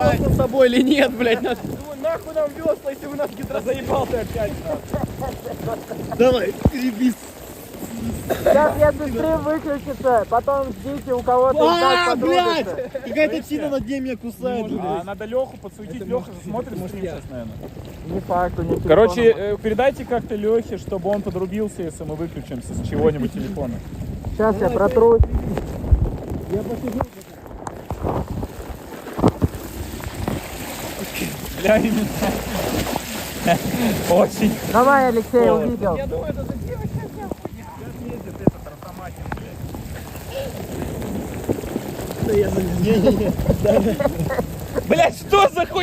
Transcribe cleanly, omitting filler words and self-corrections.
с тобой или нет, блядь? Ну нахуй нам весла, если вы нас заебал ты опять. Давай, гребись. Сейчас я быстрее выключится, потом ждите у кого-то и так блядь! подрубится. Какая-то псина над ним меня кусает, А блядь. надо Леху подсуетить, Леха же смотрит, мы с ним сейчас, наверное. Не факт, у него Короче, передайте как-то Лехе, чтобы он подрубился, если мы выключимся с чего-нибудь телефона. Сейчас я протрусь. Я посижу. Бля, именно. Очень. Давай, Алексей, увидел. Я думаю, это за девочка вся хуйня. Сейчас ездит этот Росомахин, блядь. Да я за... Не-не-не. Блядь, что за хуйня?